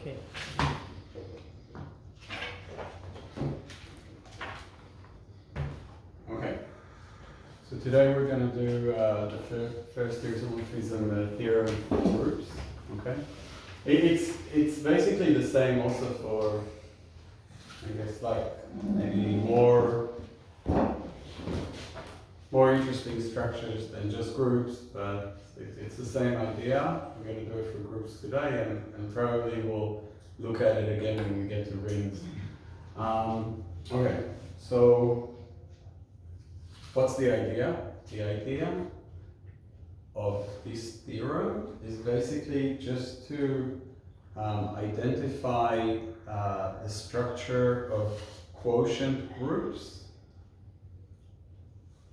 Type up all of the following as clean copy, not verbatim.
Okay. Okay. So today we're going to do the first isomorphism theorem for groups. Okay. It's basically the same also for, I guess, like maybe more interesting structures than just groups, but it's the same idea. We're going to do it for groups today, and probably we'll look at it again when we get to rings. Okay, so what's the idea? The idea of this theorem is basically just to identify the structure of quotient groups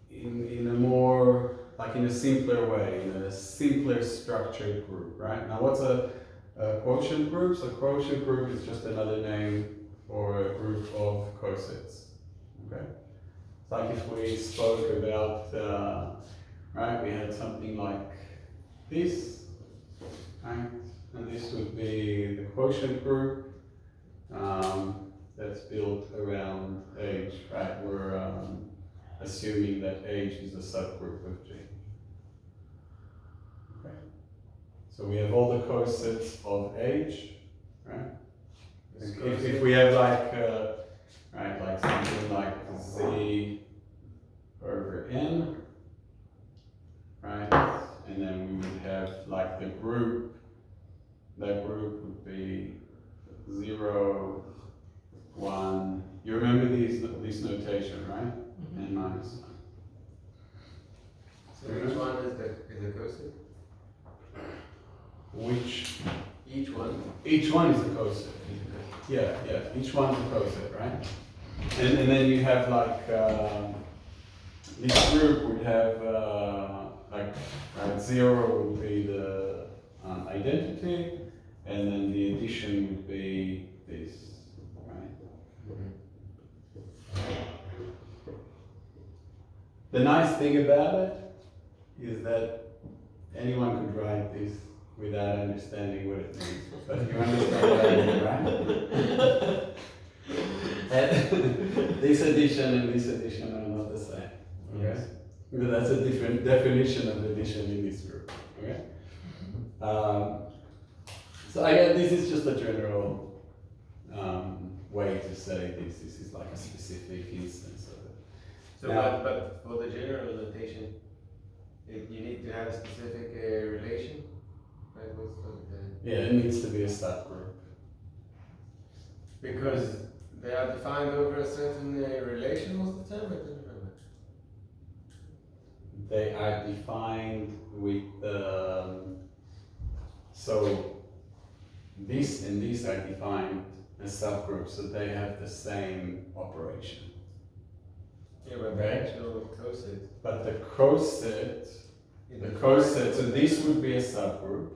in a more, like in a simpler way, in a simpler structured group, right? Now what's a quotient group? So quotient group is just another name for a group of cosets, okay? It's like if we spoke about, right, we had something like this, right? And this would be the quotient group that's built around H, right? We're assuming that H is a subgroup of G. Okay. So we have all the cosets of H, right? If we have like, right, like something like Z over N, right? And then we would have like the group, that group would be 0, 1. You remember this notation, right? Mm-hmm. N minus 1. So which one is a coset? Which? Each one? Each one is a coset. Yeah, each one's a coset, right? And then you have like, this group would have like, right, 0 would be the identity, and then the addition would be this, right? The nice thing about it is that anyone could write this without understanding what it means, but you understand what I mean, right? And this addition and this addition are not the same, okay? But that's a different definition of addition in this group, okay? So I guess this is just a general way to say this. This is like a specific instance of it. So, Now, but for the general notation, you need to have a specific relation? Right? yeah, it needs to be a subgroup. Because they are defined over a certain relation most of the time? I don't remember. They are defined with so this and these are defined as subgroups, so they have the same operation. Yeah, but the actual coset. But the coset, so this would be a subgroup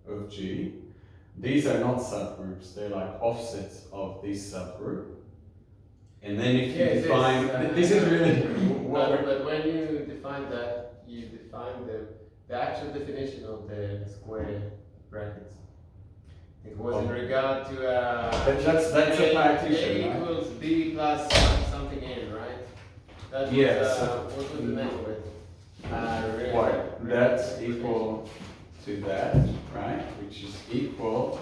of G. These are not subgroups, they're like offsets of this subgroup. And then if you define, this is really but when you define that, you define the actual definition of the square brackets. It was in regard to that's a partition, A right? equals B plus something N, right? That was, Yes. what was the meant with? What? That's equal to that, right? Which is equal.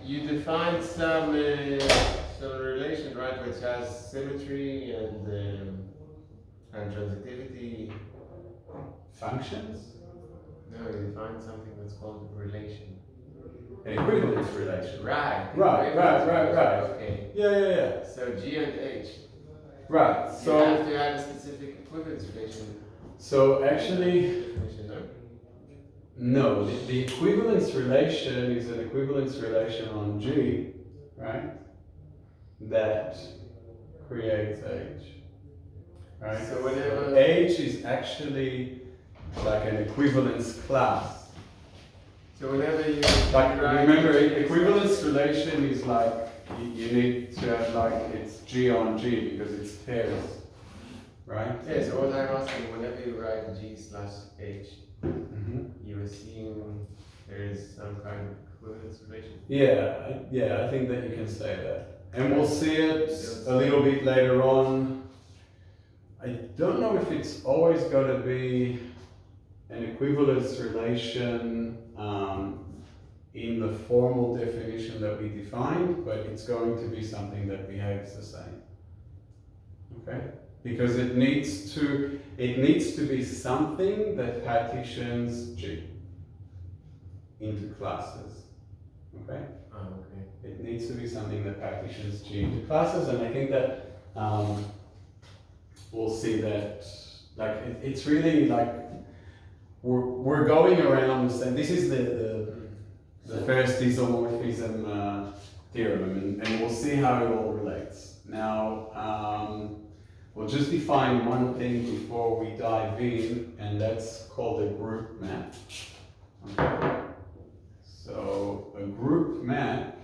You define some relation, right, which has symmetry and transitivity. Functions? No, you define something that's called relation. An equivalence relation. Right. Right. Okay. Yeah. So G and H. Right. You have to have a specific equivalence relation. So actually, Definition, no. The equivalence relation is an equivalence relation on G, right? That creates H. Right. So whenever H is actually like an equivalence class. So whenever you Like, remember, equivalence relation is like, you need to have like, it's G on G because it's pairs, right? Yeah, so what I'm asking, whenever you write G slash H, Mm-hmm. you assume there is some kind of equivalence relation. Yeah, I think that you can say that. And we'll see it a little bit later on. I don't know if it's always got to be an equivalence relation in the formal definition that we defined, but it's going to be something that behaves the same. Okay? Because it needs to be something that partitions G into classes. Okay? Oh, okay. It needs to be something that partitions G into classes, and I think that we'll see that, like, it's really like we're going around, and this is the first isomorphism theorem, and we'll see how it all relates. Now, we'll just define one thing before we dive in, and that's called a group map. Okay. So a group map,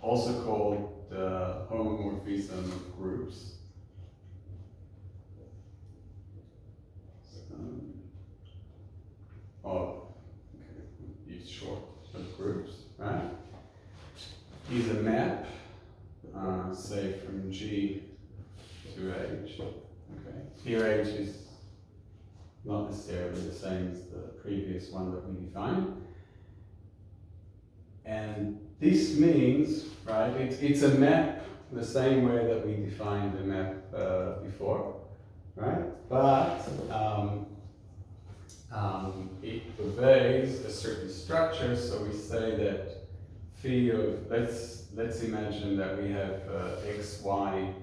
also called the homomorphism of groups. Use short of groups, right? Is a map, say from G to H. Okay. Here H is not necessarily the same as the previous one that we defined. And this means, right, it's a map the same way that we defined the map before, right? But it obeys a certain structure, so we say that phi of, let's imagine that we have x, y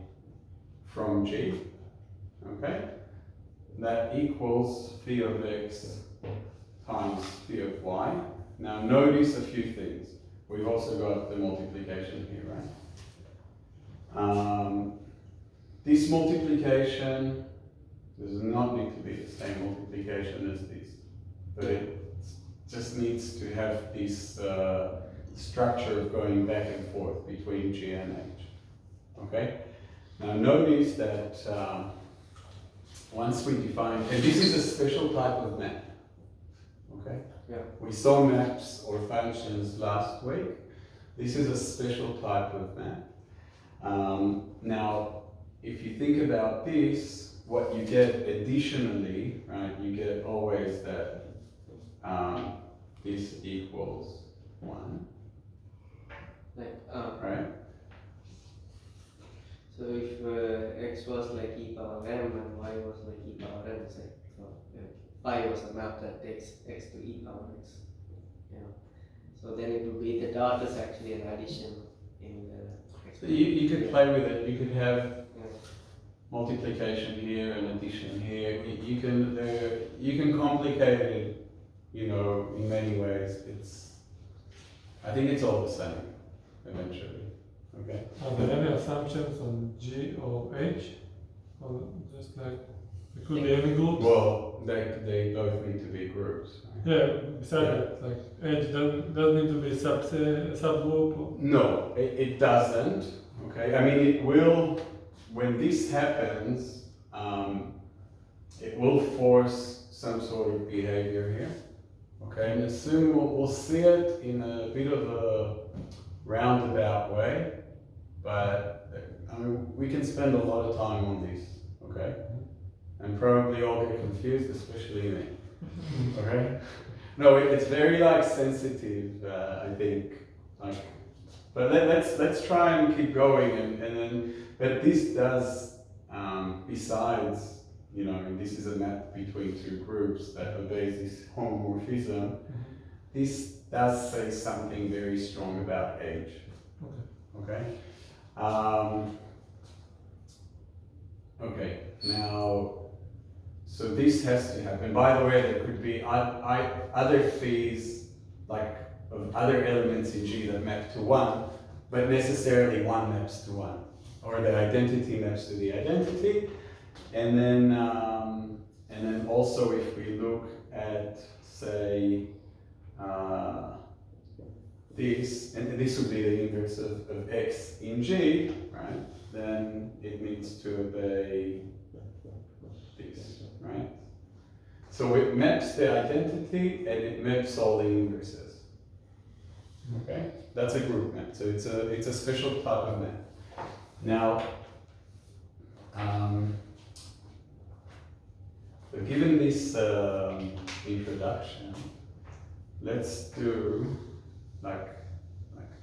from G, okay? That equals phi of x times phi of y. Now notice a few things. We've also got the multiplication here, right? This multiplication does not need to be the same multiplication as this, but it just needs to have this structure of going back and forth between G and H. Okay? Now notice that once we define, and this is a special type of map. Okay? Yeah. We saw maps or functions last week. This is a special type of map. Now, if you think about this, what you get additionally, right, you get always that this equals 1. Like, right? So if x was like e power m and y was like e power n, say, so phi was a map that takes x to e power x. Yeah. So then it would be the dot is actually an addition in the. So you could play with it. You could have multiplication here and addition here. You can complicate it, you know, in many ways. I think it's all the same eventually. Okay. Are there any assumptions on G or H? Or just like, it could be any group? Well, they both need to be groups. Right? Yeah, besides that, like H doesn't need to be a subgroup? Or? No, it doesn't. Okay, I mean, it will, when this happens, it will force some sort of behavior here. Okay, and soon we'll see it in a bit of a roundabout way, but I mean, we can spend a lot of time on this, okay? And probably all get confused, especially me, okay? No, it's very like sensitive, I think, like, but let's try and keep going, and then, but this does, besides, you know, this is a map between two groups that obeys this homomorphism. This does say something very strong about age. Okay. Okay. Now, so this has to happen. By the way, there could be other phis, like of other elements in G that map to 1, but necessarily 1 maps to 1, or the identity maps to the identity. And then also if we look at, say, this, and this would be the inverse of x in G, right? Then it needs to obey this, right? So it maps the identity and it maps all the inverses. Okay, that's a group map. So it's a special type of map. Now, so given this introduction, let's do like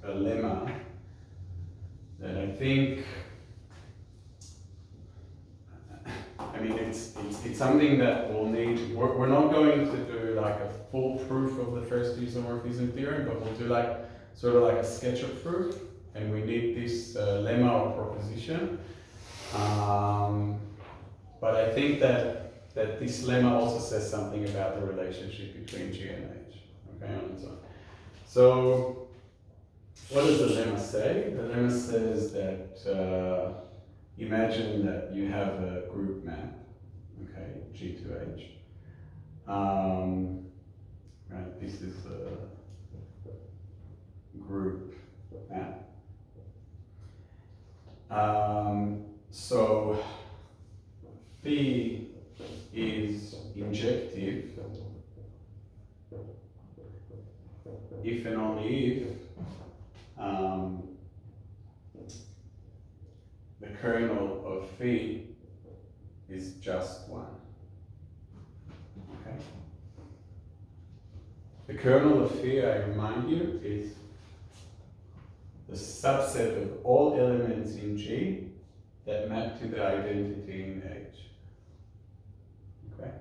a lemma that I think. I mean, it's something that we'll need. We're not going to do like a full proof of the first isomorphism theorem, but we'll do like sort of like a sketch of proof, and we need this lemma or proposition. But I think that this lemma also says something about the relationship between G and H. Okay, on its own. So, what does the lemma say? The lemma says that. Imagine that you have a group map, okay, G to H. Right, this is a group map. So phi is injective if and only if the kernel of phi is just one. Okay. The kernel of phi, I remind you, is the subset of all elements in G that map to the identity in H. Okay.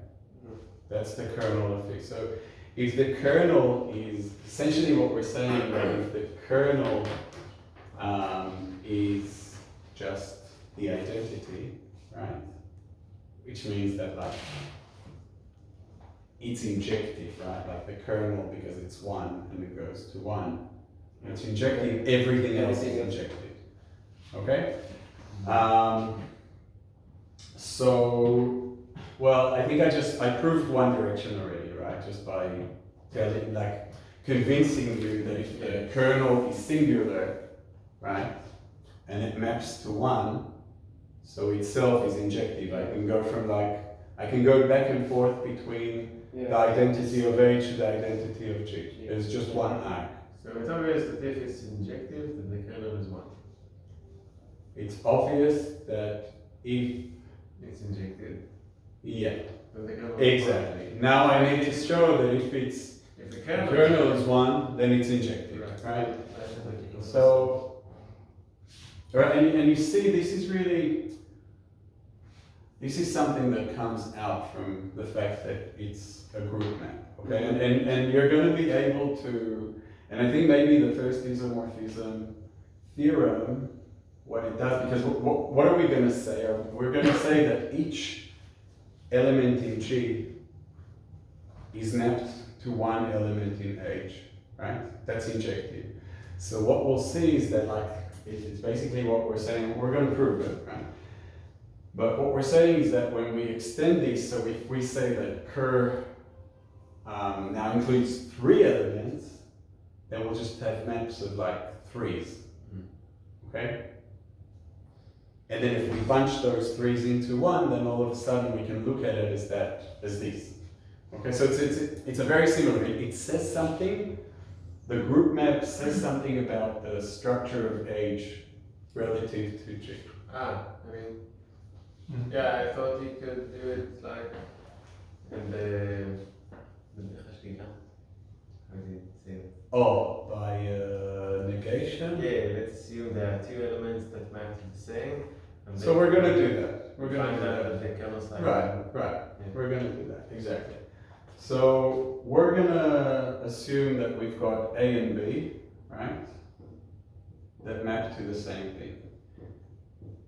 That's the kernel of phi. So if the kernel is essentially what we're saying, that if the kernel is just the identity, right? Which means that like it's injective, right? Like the kernel, because it's one and it goes to one. It's injective, everything else is injective. Okay? So, well, I think I proved one direction already, right? Just by telling, like, convincing you that if the kernel is singular, right? And it maps to one, so itself is injective. I can go from I can go back and forth between the identity of H to the identity of G. There's just one arc. So it's obvious that if it's injective, then the kernel is one. It's obvious that if it's injective, yeah, then the kernel exactly. is one. Now I need to show that if the kernel is one, then it's injective, right? So, right, and you see, this is something that comes out from the fact that it's a group map, okay? And you're going to be able to, and I think maybe the first isomorphism theorem, what it does, because what are we going to say? We're going to say that each element in G is mapped to one element in H, right? That's injective. So what we'll see is that it's basically what we're saying, we're going to prove it, right? But what we're saying is that when we extend these, so if we say that Kerr now includes 3 elements, then we'll just have maps of threes, okay? And then if we bunch those 3s into one, then all of a sudden we can look at it as this. Okay, so it's a very similar, it says something, the group map says something about the structure of H relative to G. Yeah, I thought you could do it like in the how do you say it? Oh, by negation? Yeah, let's assume there are 2 elements that map to the same. And So we're going to do that. We're going to find do out that. that the kernel's like Right. Yeah. We're going to do that, exactly. So we're going to assume that we've got A and B, right? That map to the same thing.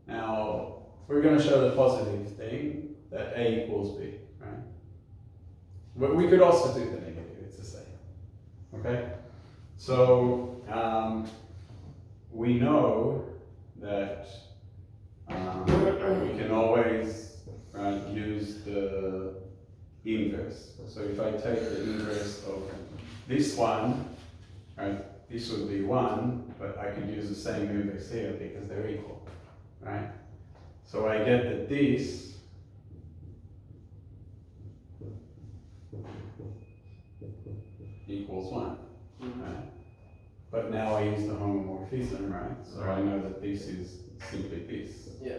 Now, we're going to show the positive thing, that A equals B, right? But we could also do the negative, it's the same. Okay? So, we know that we can always use the inverse. So if I take the inverse of this one, right, this would be 1, but I could use the same inverse here because they're equal, right? So I get that this equals 1. Mhm. Right? But now I use the homomorphism, right? So I know that this is simply this. Yeah.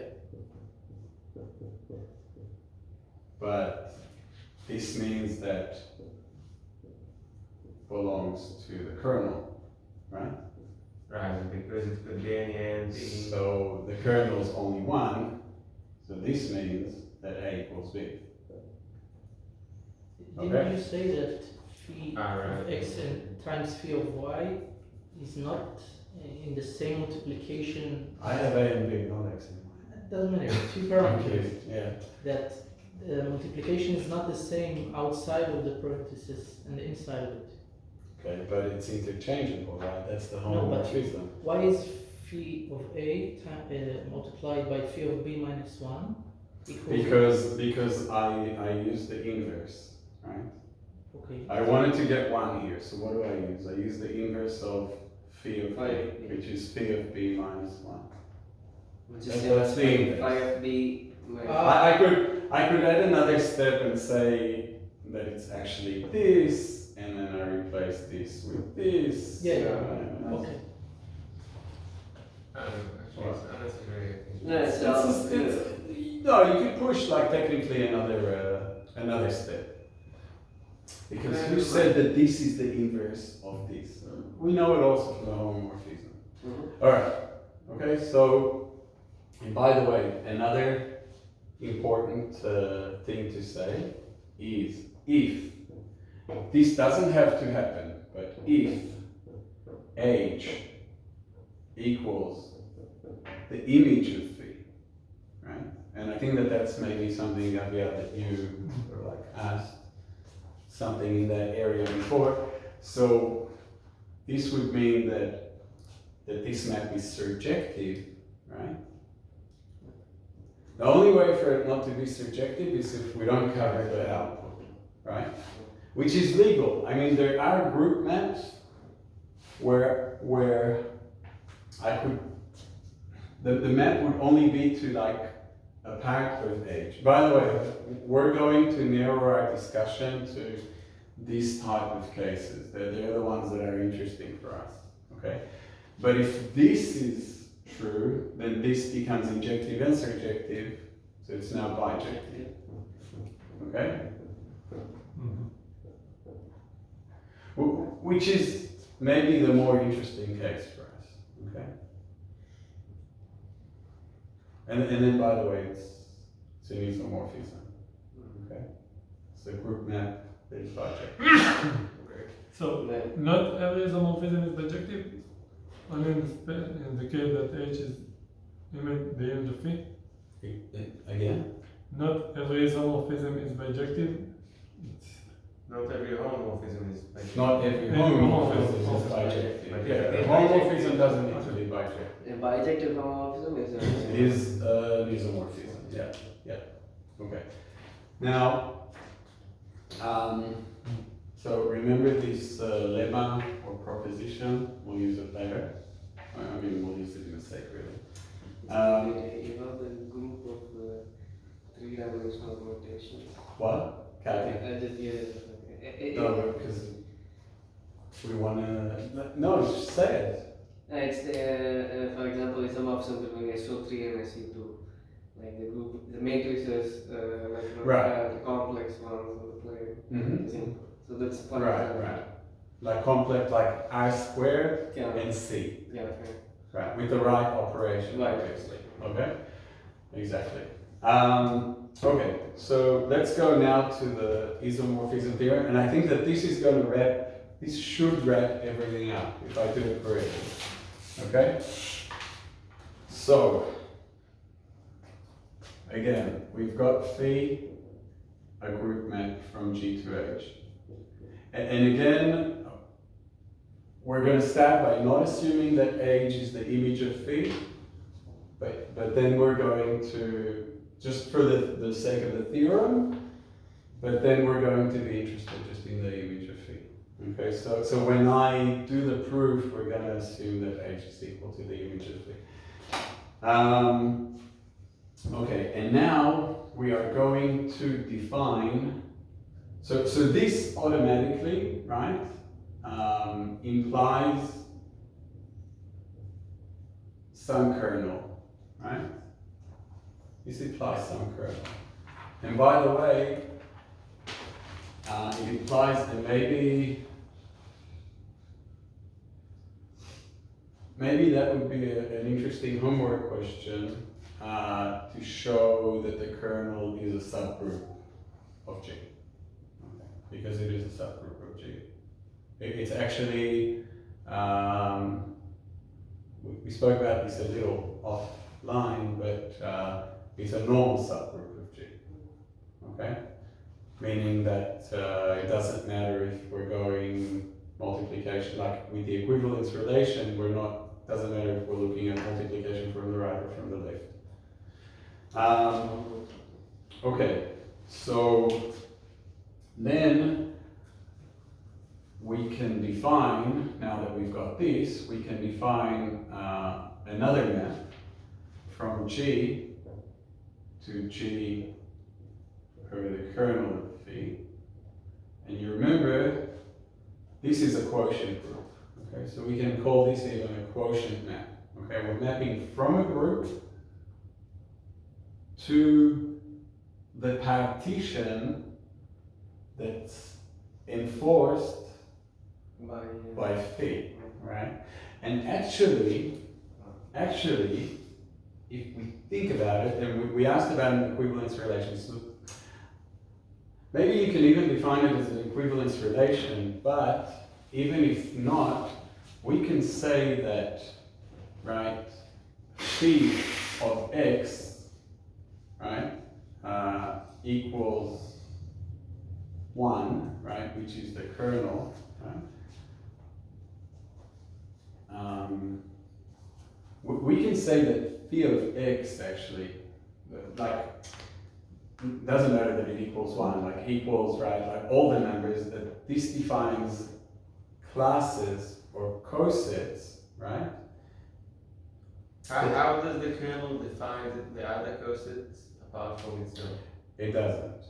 But this means that belongs to the kernel, right? Right, because it could be any and B. So the kernel is only 1, so this means that A equals B. Didn't Okay. you say that phi Right. of x and times phi of y is not in the same multiplication? I have A and B, not X and Y. It doesn't matter, two parameters. Yeah. That the multiplication is not the same outside of the parenthesis and inside of it. Okay, but it's interchangeable, right? That's the No, but homomorphism. why is phi of a multiplied by phi of b minus 1 equals? Because I use the inverse, right? Okay. I wanted to get 1 here, so what do I use? I use the inverse of phi of Phi B, of B. which is phi of B minus 1. Which That's is the inverse. phi of b minus I could add another step and say that it's actually this, and then I replace this with this. Yeah, Okay. Okay. Actually, it's not necessary. No, it's No, you could push like technically another step. Because you said that this is the inverse of this. We know it also from the homomorphism. Mhm. Alright, okay, so, and by the way, another important thing to say is if, this doesn't have to happen, but if age equals the image of phi, right? And I think that that's maybe something, Gabriel, that you were like asked something in that area before. So this would mean that this map is surjective, right? The only way for it not to be surjective is if we don't cover the output, right? Which is legal. I mean, there are group maps where I could, the map would only be to like a part of age. By the way, we're going to narrow our discussion to these type of cases. They're the ones that are interesting for us, okay? But if this is true, then this becomes injective and surjective, so it's now bijective, okay? Mhm. Which is maybe the more interesting case for us, okay? And then, by the way, it's an isomorphism, okay? It's a group map that is bijective. So Yeah. not every isomorphism is bijective. I mean, in the case that H is the image of phi, Again? not every isomorphism is bijective. It's Not every homomorphism is like Not every homomorphism is bijective. Yeah, homomorphism doesn't need to be bijective. A bijective homomorphism is It is an isomorphism, yeah. Okay. Now, so remember this lemma or proposition, we'll use it later. I mean, we'll use it in a sec, really. you know the group of three-dimensional rotations. What? Kathy? I just No, because we wanna, no, just say it. It's for example, isomorphism between SO3 and SE2. Like the group, the matrices, Right. the complex ones of the plane. Mm-hmm. So that's fun. Right. Like complex, like R squared Yeah. and C. Yeah. Okay. Right, with the right operation, Right. obviously. Okay? Exactly. Okay, so let's go now to the isomorphism theorem, and I think that this is going to this should wrap everything up, if I do it correctly. Okay? So, again, we've got phi, a group map from G to H. And again, we're going to start by not assuming that age is the image of phi, but then we're going to, just for the sake of the theorem, but then we're going to be interested just in the image of phi. Okay, so when I do the proof, we're going to assume that age is equal to the image of phi. Okay, and now we are going to define, so this automatically, right, implies some kernel, right? This implies some kernel. And by the way, it implies that maybe that would be an interesting homework question to show that the kernel is a subgroup of G. Okay. Because it is a subgroup of G. It's actually, we spoke about this a little offline, but it's a normal subgroup of G. Okay? Meaning that it doesn't matter if we're going multiplication, like with the equivalence relation, doesn't matter if we're looking at multiplication from the right or from the left. Okay, so then we can define, now that we've got this, we can define another map from G to G over the kernel of phi. And you remember, this is a quotient group. Okay, so we can call this even a quotient map. Okay, we're mapping from a group to the partition that's enforced by phi, right? And actually, if we think about it, and we asked about an equivalence relation, so maybe you can even define it as an equivalence relation, but even if not, we can say that, right, phi of x, right, equals 1, right, which is the kernel, right? We can say that phi of x actually, like, doesn't matter that it equals 1, like equals, right, like all the numbers, that this defines classes or cosets, right? How does the kernel define the other cosets apart from itself? It doesn't.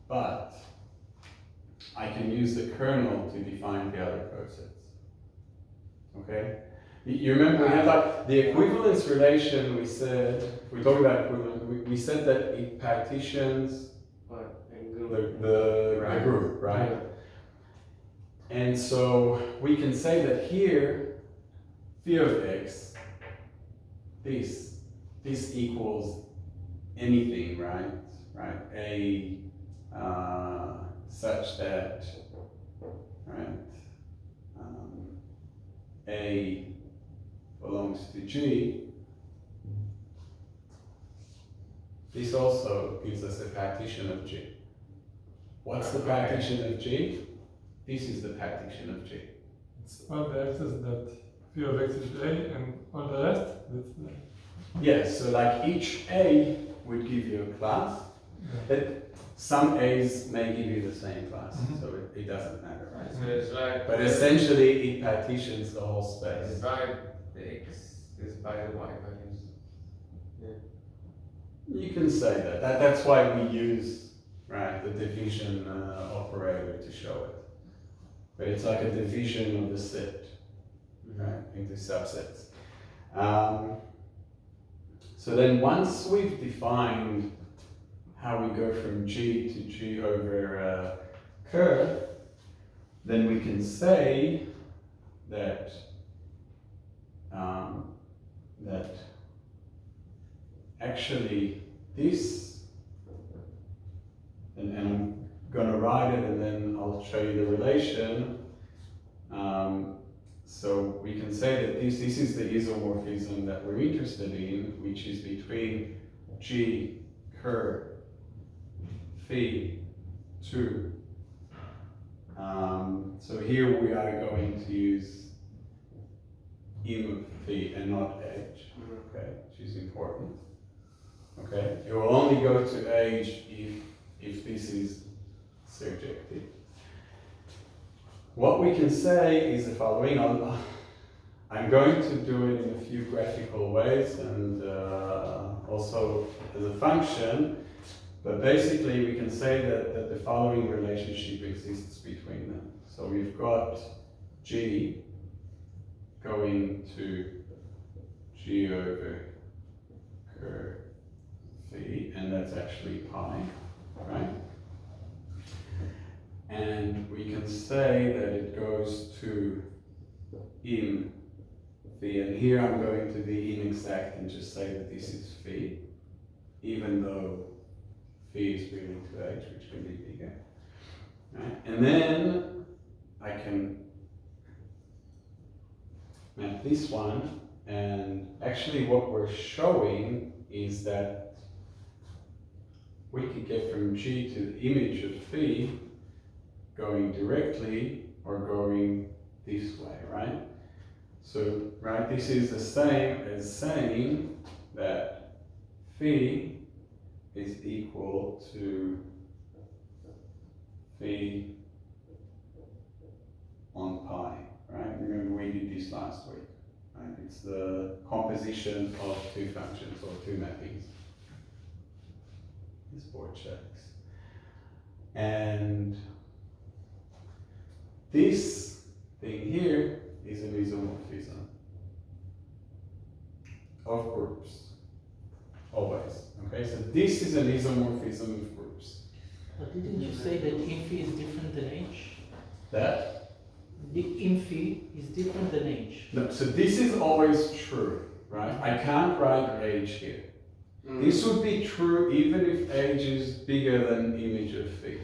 But I can use the kernel to define the other cosets. Okay? You remember we had like the equivalence relation, we said, we talked about equivalence, we said that it partitions the group, right? Yeah. And so we can say that here, phi of x, this equals anything, right? Right? A such that, right? A belongs to G. This also gives us a partition of G. What's the partition of G? This is the partition of G. It's all the x's that phi of x is A and all the rest, that's Yes, so like each A would give you a class, but some A's may give you the same class, so it doesn't matter, right? So it's like, But essentially it partitions the whole space. divide the x is by the y values. You can say that. That's why we use, right, the division operator to show it. But it's like a division of the set, right, into subsets. So then once we've defined how we go from G to G over curve, then we can say that that actually this, and I'm going to write it and then I'll show you the relation. So we can say that this is the isomorphism that we're interested in, which is between G curve phi 2. So here we are going to use im of phi and not h, okay, which is important. Okay, it will only go to h if this is surjective. What we can say is the following. I'm going to do it in a few graphical ways and also as a function, but basically we can say that the following relationship exists between them. So we've got G going to G over curve phi, and that's actually pi, right? And we can say that it goes to im phi, and here I'm going to be inexact and just say that this is phi, even though phi is really to h, which can be bigger. Right? And then I can map this one, and actually what we're showing is that we could get from G to the image of phi going directly or going this way, right? So, right, this is the same as saying that phi is equal to phi on pi, right? Remember we did this last week, right? It's the composition of two functions or two mappings. This board checks. And this thing here is an isomorphism of groups, always. Okay, so this is an isomorphism of groups. But didn't you say that infi is different than h? That? The infi is different than h. No, so this is always true, right? I can't write age here. This would be true even if age is bigger than image of phi.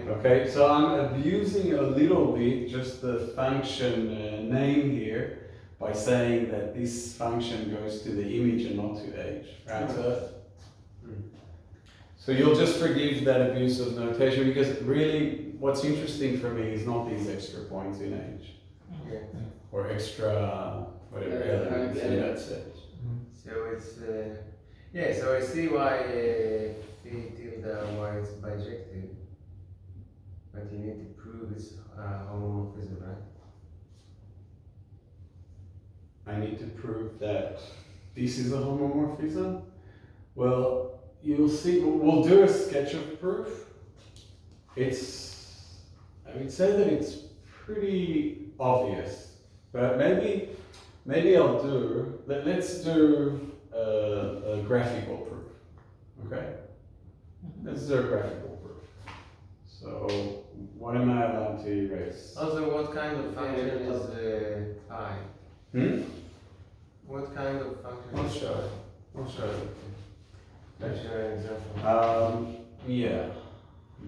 Okay, so I'm abusing a little bit just the function name here by saying that this function goes to the image and not to age, right? So you'll just forgive that abuse of notation, because really what's interesting for me is not these extra points in age Yeah. or extra whatever elements in that set. So it's so I see why phi tilde y is bijective, but you need to prove it's homomorphism, right? I need to prove that this is a homomorphism. Well, you'll see, we'll do a sketch of proof. I would say that it's pretty obvious, but maybe I'll do, let's do a graphical proof, okay? Let's do a graphical proof. So, what am I allowed to erase? Also, what kind of function is I? What kind of function I'll is show it. I'll show it. Let's show an example. Yeah.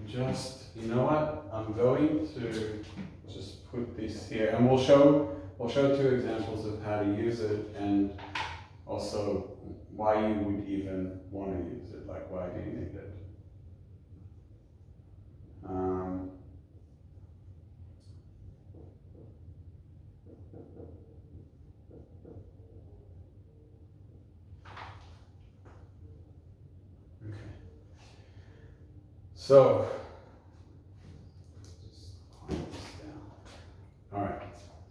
Just, you know what? I'm going to just put this here, and we'll show two examples of how to use it, and also why you would even want to use it. Like, why do you need it? Okay. So, all right.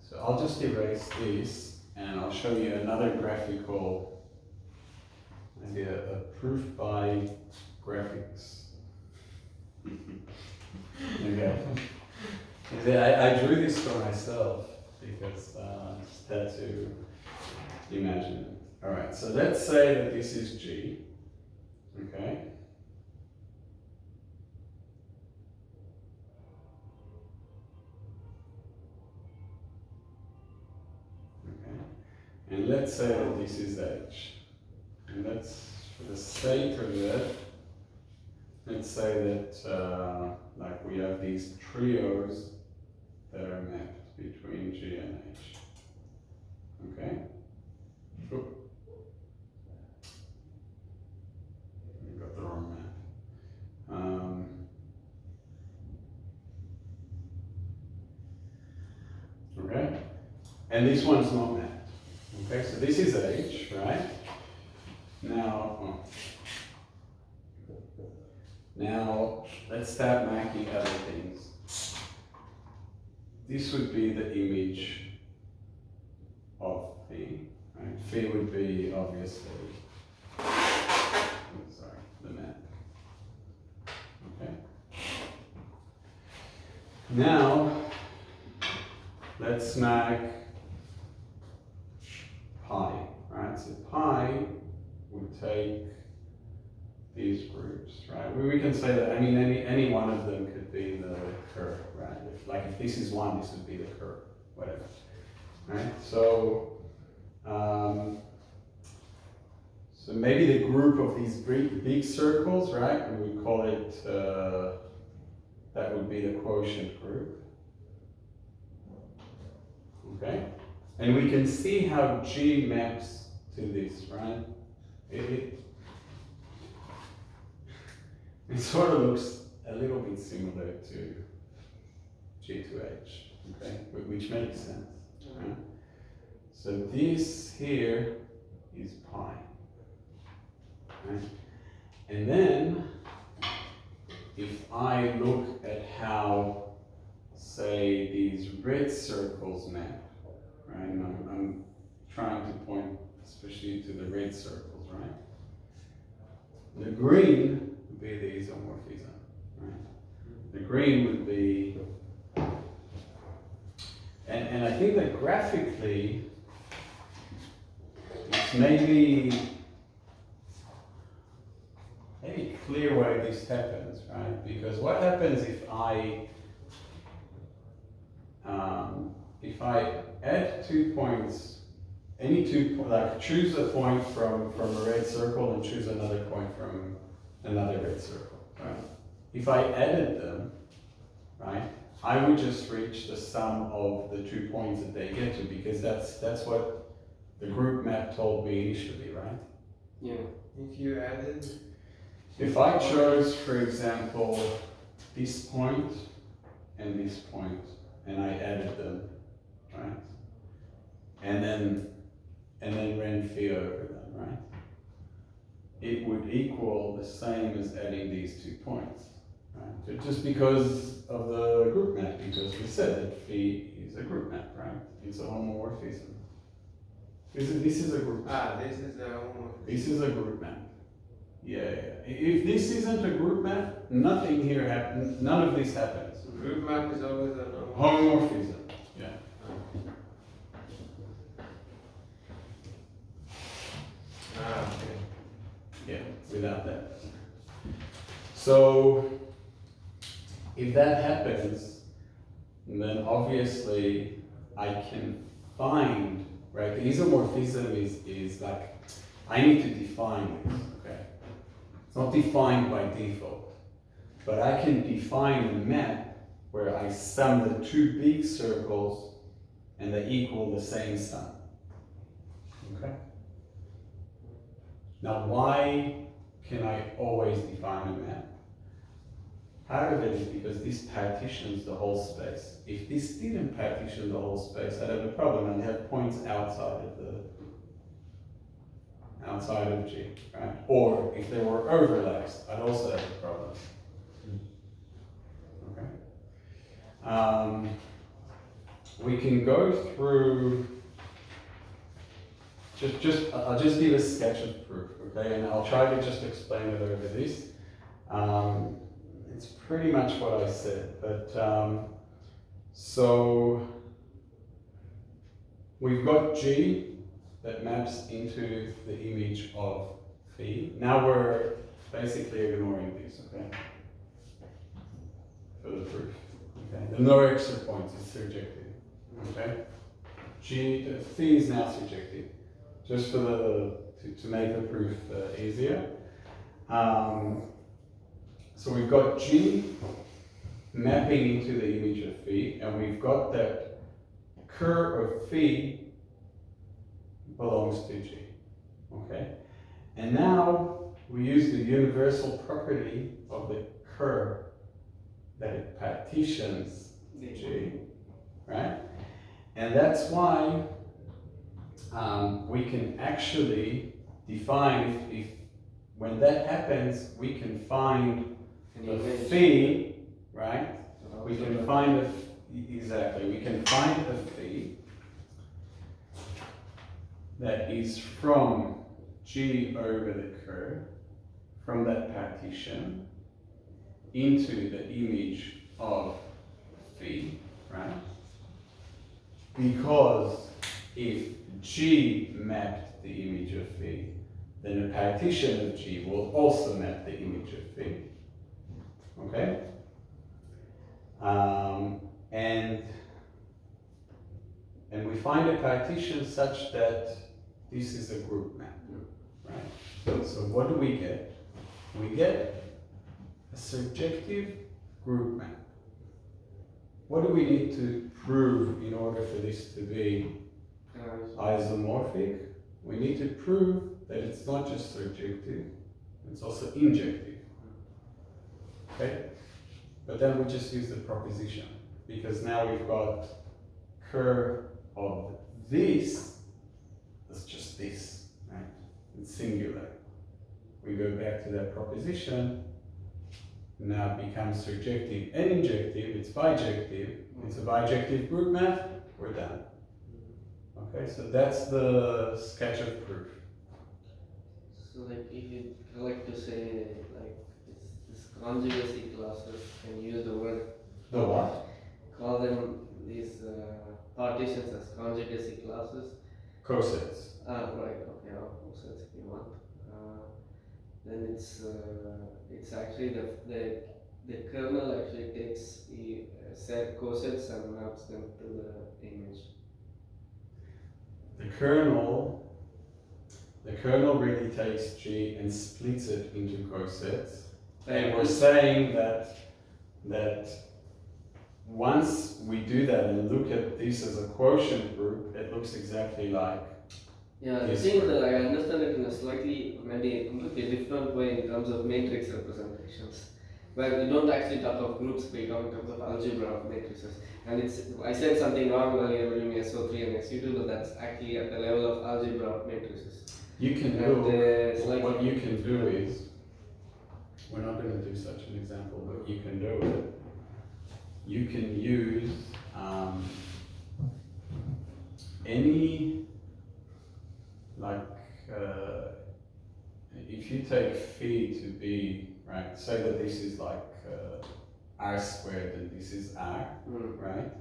So I'll just erase this, and I'll show you another graphical idea, a proof by graphics. Okay. I drew this for myself because I just had to imagine it. All right. So let's say that this is G. Okay. And let's say that this is H. And let's, for the sake of it, let's say that like we have these trios that are mapped between G and H. Okay? Oop. I got the wrong map. Okay? And this one's not mapped. Okay, so this is H, right? Now let's start mapping other things. This would be the image of phi, right? Phi would be obviously, the map. Okay. Now, let's make pi, right? So pi would take these groups, right? We can say that, I mean, any one of them could be the curve, right? If this is 1, this would be the curve, whatever, right? So, so maybe the group of these big circles, right? We would call it, that would be the quotient group. Okay? And we can see how G maps to this, right? It sort of looks a little bit similar to G to H, okay? Which makes sense, right? So this here is pi. Right? And then, if I look at how, say, these red circles map, right? And I'm trying to point especially to the red circles, right? The green would be the isomorphism, right? The green would be, and I think that graphically, it's maybe clear why this happens, right? Because what happens if I add 2 points, any 2, like choose a point from a red circle and choose another point from another red circle, right? If I added them, right, I would just reach the sum of the 2 points that they get to, because that's what the group map told me initially, right? Yeah. If you added, If I chose, for example, this point and this point, and I added them, right? And then ran phi over them, right? It would equal the same as adding these 2 points, right? Just because of the group map, because we said that phi is a group map, right? It's a homomorphism. This is a group map. this is the homomorphism. This is a group map. Yeah. If this isn't a group map, nothing here happens. None of this happens. Group map is always a Homomorphism. Yeah. Okay. Yeah. Without that. So, if that happens, then obviously I can find, right? The isomorphism is like, I need to define this. Okay. It's not defined by default, but I can define a map where I sum the 2 big circles and they equal the same sum. Okay? Now, why can I always define a map? Part of it is because this partitions the whole space. If this didn't partition the whole space, I'd have a problem. I'd have points outside of G, right? Or if there were overlaps, I'd also have a problem. Okay. We can go through. I'll just give a sketch of proof, okay? And I'll try to just explain it over this. It's pretty much what I said, but so we've got G that maps into the image of phi. Now we're basically ignoring this, okay? For the proof, okay? No extra points, it's surjective, okay? Phi is now surjective, just for to make the proof easier. So we've got G mapping into the image of phi, and we've got that curve of phi belongs to G, okay? And now we use the universal property of the curve that it partitions G, right? And that's why we can actually define, if when that happens, we can find the phi, right? We can find exactly, we can find a phi that is from G over the curve, from that partition, into the image of phi, right? because if G mapped the image of phi, then a partition of G will also map the image of phi. Okay? And we find a partition such that this is a group map, right? So what do we get? We get a surjective group map. What do we need to prove in order for this to be isomorphic? We need to prove that it's not just surjective, it's also injective. Okay? But then we just use the proposition, because now we've got curve of this, that's just this, right? It's singular. We go back to that proposition, now it becomes surjective and injective, it's bijective, it's a bijective group map, we're done. Okay, so that's the sketch of proof. So like if you like to say like this conjugacy classes, can you use the word? The what? Call them these partitions as conjugacy classes. Cosets. Right. Okay. Cosets if you want. Then it's actually the kernel actually takes the set cosets and maps them to the image. The kernel really takes G and splits it into cosets. And we're saying that once we do that and look at this as a quotient group, it looks exactly like yeah, the this thing group. that I understand it in a slightly, maybe a completely different way in terms of matrix representations, where we don't actually talk of groups, we talk in terms of algebra of matrices. And I said something wrong earlier during SO3 and SU2, but that's actually at the level of algebra of matrices. You can do, what you can do is, we're not going to do such an example, but you can do it. You can use any, like, if you take phi to be, right, say that this is like r squared and this is r, right?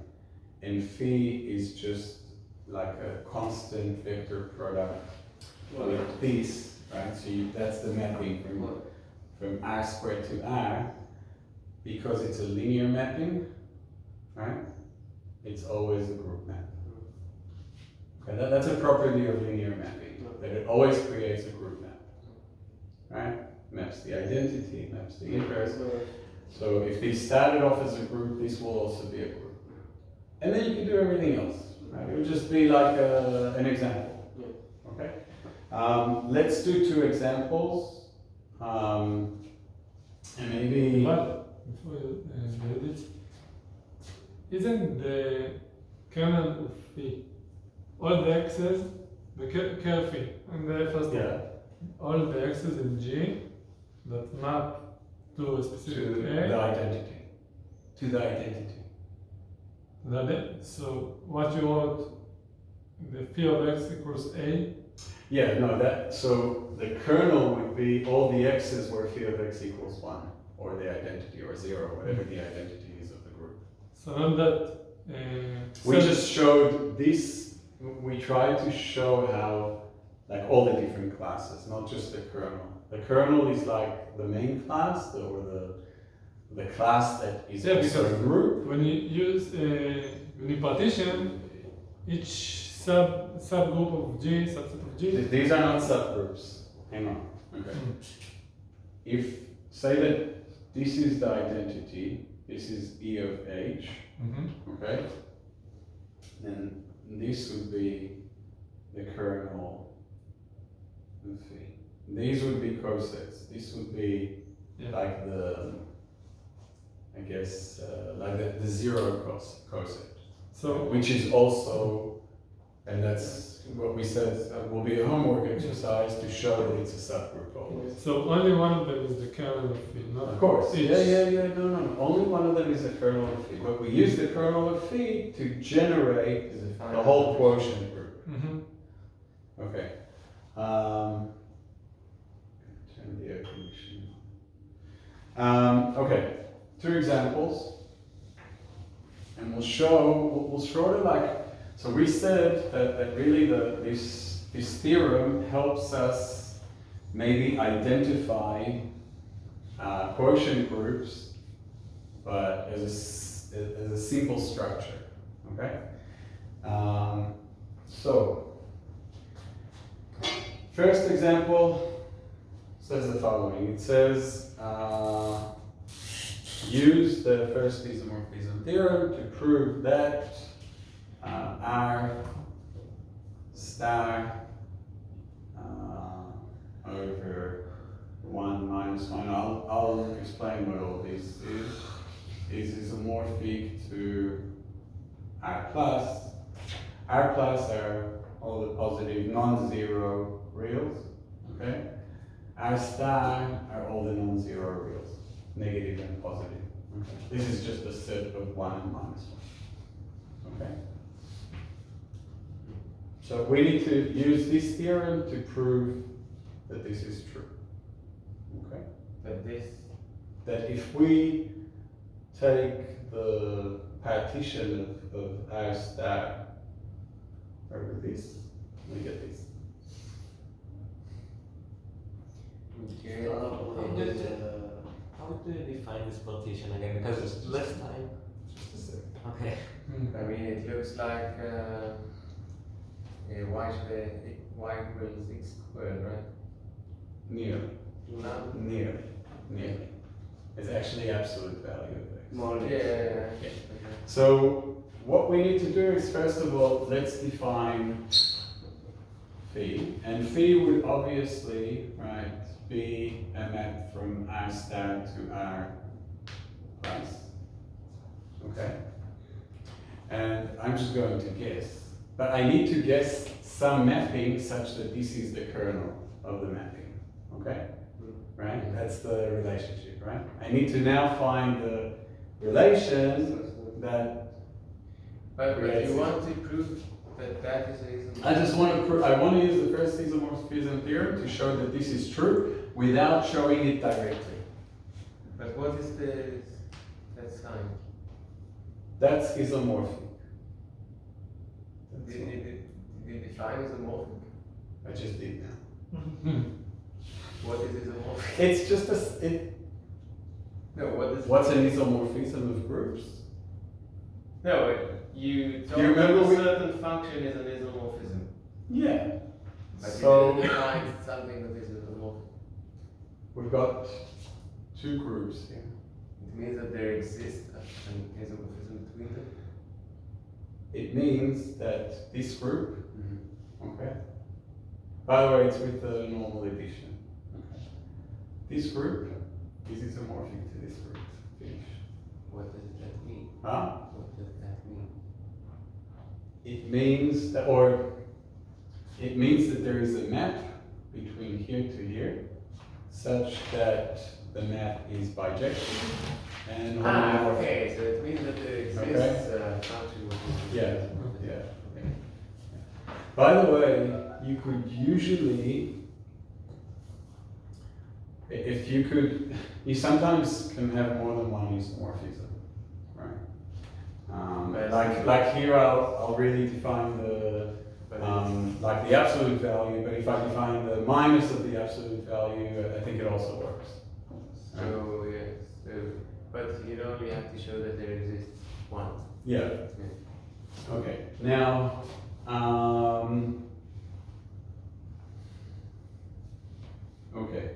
And phi is just like a constant vector product with this, right? So that's the mapping from r squared to r. Because it's a linear mapping, right? It's always a group map. Okay, that's a property of linear mapping, that it always creates a group map, right? Maps the identity, maps the inverse. So if they started off as a group, this will also be a group. And then you can do everything else, right? It would just be like an example, okay? Let's do 2 examples, and maybe... Before you read it, isn't the kernel of phi all the x's, the curl phi, and the first one, all the x's in G that map to a specific the identity. To the identity. So what you want, the phi of x equals a? Yeah, no, so the kernel would be all the x's where phi of x equals 1. Or the identity, or 0, whatever the identity is of the group. So not that. We just showed this. We tried to show how, like all the different classes, not just the kernel. The kernel is like the main class, or the class that is also a group. When you use when you partition each subgroup of G, subset of G. These are not subgroups. Hang on. Okay. If say that this is the identity, this is E of H, okay? Then this would be the kernel of phi. These would be cosets. This would be like the, I guess, like the 0 coset. So, which is also, and that's what we said, will be a homework exercise to show that it's a subgroup always. so only one of them is the kernel of phi, not Of course. each. Yeah. No. Only one of them is the kernel of phi. But we use the kernel of phi to generate the whole quotient group. Okay. Turn the air conditioning on. Okay. 2 examples, and we'll show it like So we said that really this theorem helps us maybe identify quotient groups, but as a simple structure. Okay. So first example says the following. It says use the first isomorphism theorem to prove that R star over 1 minus 1. I'll explain what all this is isomorphic to R plus. R plus are all the positive non-zero reals, okay? R star are all the non-zero reals, negative and positive. Okay. This is just a set of 1 and minus 1. Okay? So we need to use this theorem to prove that this is true. Okay? That if we take the partition of R star over this, we get this. Okay. How do you define this partition again? Because last time. Just a sec. Okay. I mean, it looks like y equals x squared, right? Nearly. No? Nearly. It's actually absolute value of x. More or less. Yeah. Yeah. Okay. So what we need to do is, first of all, let's define phi. And phi would obviously, right, be a map from R star to R plus. Okay? And I'm just going to guess. But I need to guess some mapping such that this is the kernel of the mapping. Okay? Right? That's the relationship, right? I need to now find the relation that But creates you it. want to prove that is a reason. I just want to I want to use the first isomorphism theorem to show that this is true without showing it directly. But what is that sign? That's isomorphic. That's all. Did you define isomorphic? I just did now. What is isomorphic? It's just No, what is? what's an isomorphism of groups? No, you told You remember me we- a certain function is an isomorphism. Yeah. But So you didn't define something that is isomorphic. we've got two groups here. It means that there exists an isomorphism between them. It means that this group, okay. By the way, it's with the normal addition. Okay. This group is isomorphic to this group. Finish. What does that mean? Huh? What does that mean? It means that, there is a map between here to here, such that the map is bijective and homomorphic. Okay, so it means that there exists a function with Yeah, yeah. By the way, you could usually, if you could, you sometimes can have more than one isomorphism, right? Like here, I'll really define the like the absolute value, but if I define the minus of the absolute value, I think it also works. So yes, but you only have to show that there exists one. Yeah. Okay. Now, okay.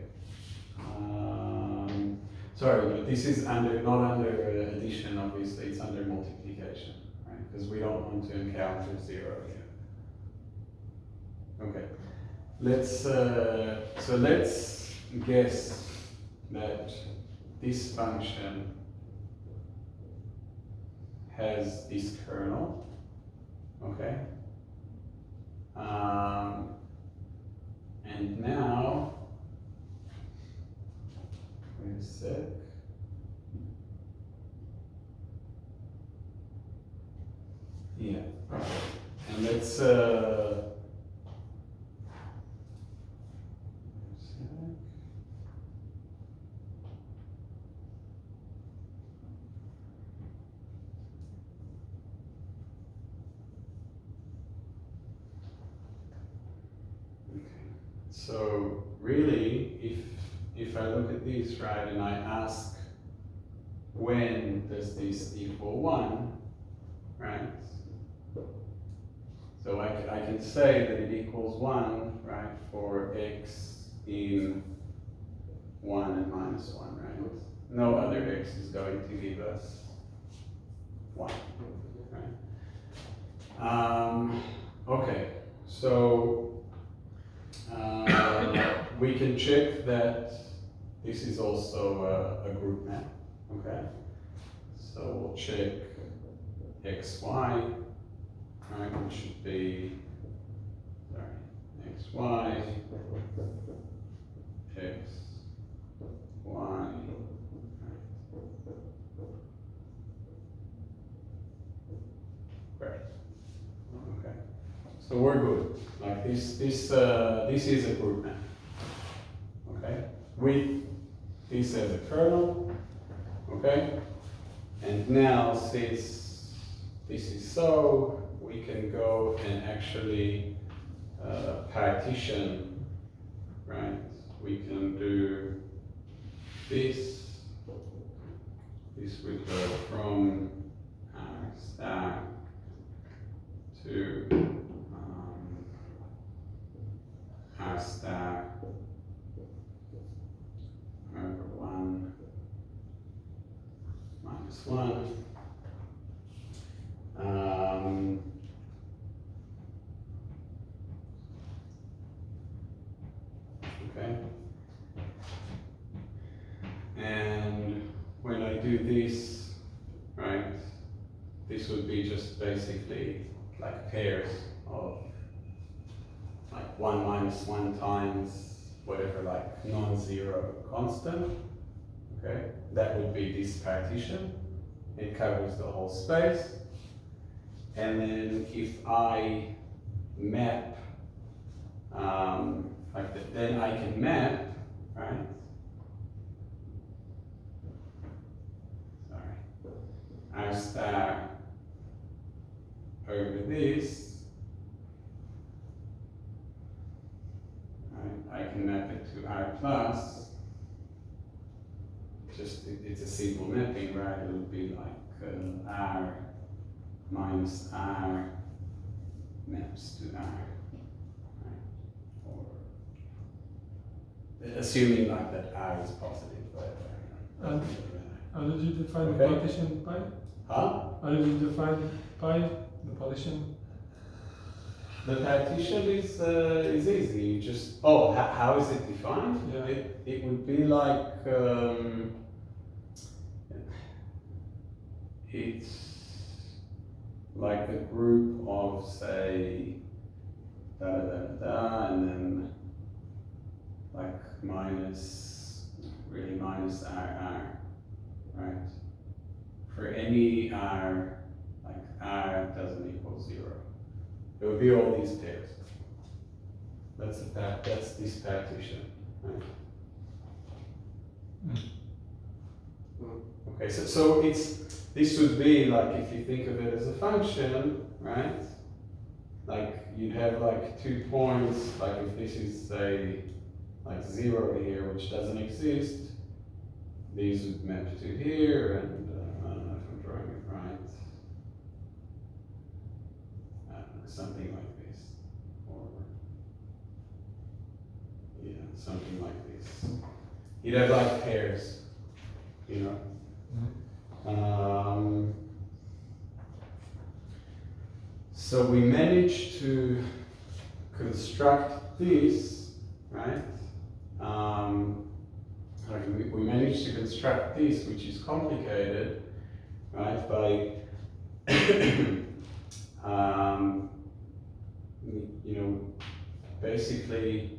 Sorry, but this is not under addition, obviously, it's under multiplication, right? Because we don't want to encounter 0 here. Okay. Let's guess that this function has this kernel, okay? And now, wait a sec. Yeah, okay. And let's, wait a sec. So really, if I look at this, right, and I ask when does this equal 1, right? So I can say that it equals 1, right, for x in 1 and minus 1, right? No other x is going to give us 1, right? Okay, so we can check that this is also a group map, okay? So we'll check x, y, right, which should be, sorry, x, y, x, y, great, okay. So we're good. Like this is a group map, okay? With this as a kernel, okay? And now since this is so, we can go and actually partition, right? We can do this. This would go from R star to R star over 1 minus 1. Okay. And when I do this, right, this would be just basically like pairs of like 1 minus 1 times whatever, like non-zero constant, okay? That would be this partition. It covers the whole space. And then if I map, like that, then I can map, right? Sorry. R star over this, right? I can map it to R plus. Just it's a simple mapping, right? It would be like R minus R maps to R, right? Or assuming like that R is positive, whatever. How did you define Okay. the partition pi? Huh? How did you define pi, the partition? The partition is easy. You just how is it defined? Yeah. It would be like it's like a group of say da da da da, and then like minus R, right? For any R, like R doesn't equal 0. It would be all these pairs. That's this partition, right? Okay, so this would be like, if you think of it as a function, right? Like you'd have like 2 points, like if this is say like 0 here, which doesn't exist, these would map to here, and I don't know if I'm drawing it right. I don't know, something like this, or yeah, something like this. You'd have like pairs, you know. So we managed to construct this, right? We managed to construct this, which is complicated, right? By you know, basically,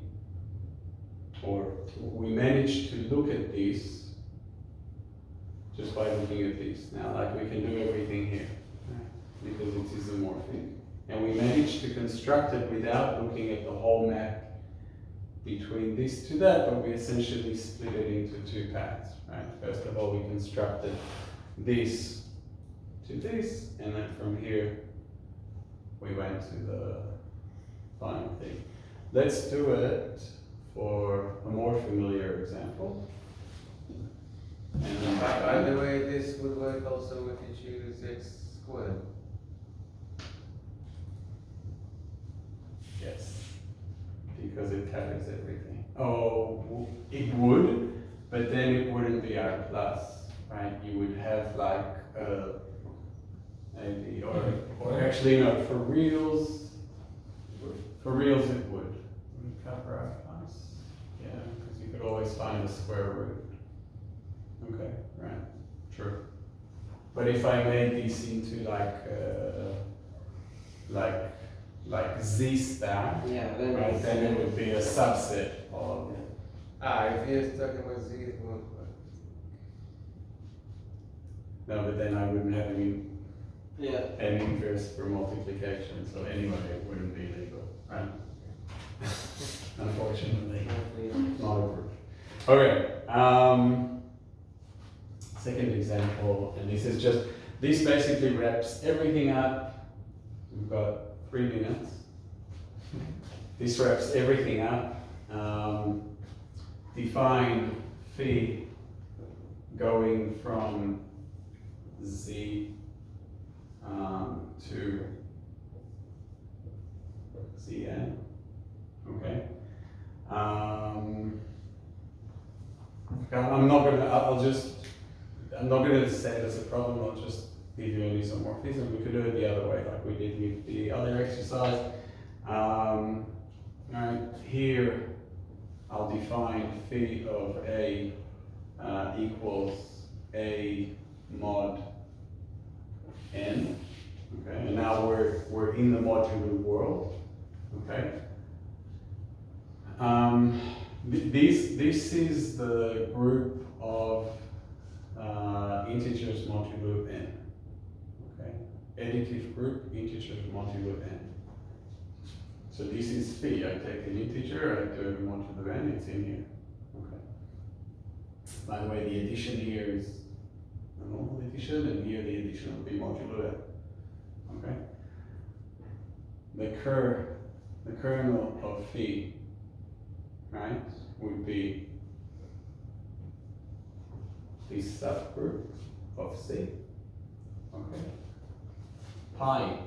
or we managed to look at this just by looking at this. Now, like we can do everything here, right? Because it's isomorphic. And we managed to construct it without looking at the whole map between this to that, but we essentially split it into 2 paths, right? First of all, we constructed this to this, and then from here, we went to the final thing. Let's do it for a more familiar example. And then By the way, this would work also if you choose x squared. yes, because it carries everything. Oh, it would, but then it wouldn't be R plus, right? You would have like maybe, or actually no, for reals it would. Would cover R plus, yeah, because you could always find the square root. Okay, right, true. But if I made these into like Z star, Yeah, then right, then it would be a subset of. If you're talking about z, it won't work. No, but then I wouldn't have yeah. an inverse for multiplication, so anyway, it wouldn't be legal, right? Unfortunately, not approved. Okay, second example, and this basically wraps everything up. We've got 3 minutes. This wraps everything up. Define phi going from Z to Zn. Okay. I'm not gonna say it as a problem. I'll just give you an isomorphism. We could do it the other way, like we did with the other exercise. Right here, I'll define phi of A equals A mod n. Okay, and now we're in the modular world. Okay. This is the group of integers modulo n. Okay, additive group integers modulo n. So this is phi. I take an integer, I do a modulo n, it's in here. Okay. By the way, the addition here is a normal addition, and here the addition will be modulo n. Okay. The kernel of phi, right, would be this subgroup of C. Okay. Pi,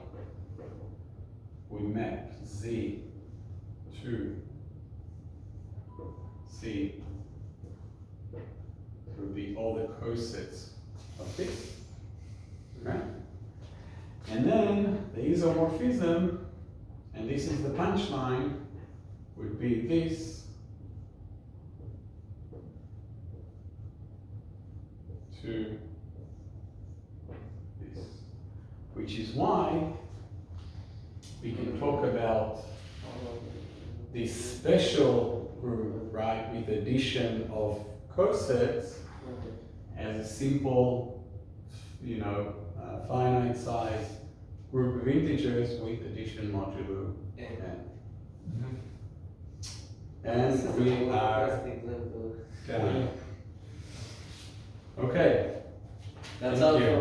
we map Z to C through all the cosets of this. Right? And then the isomorphism, and this is the punchline, would be this to this, which is why we can talk about this special group, right, with addition of cosets as a simple, finite size group of integers with addition modulo n. And we are done. Okay. That's Thank all you. for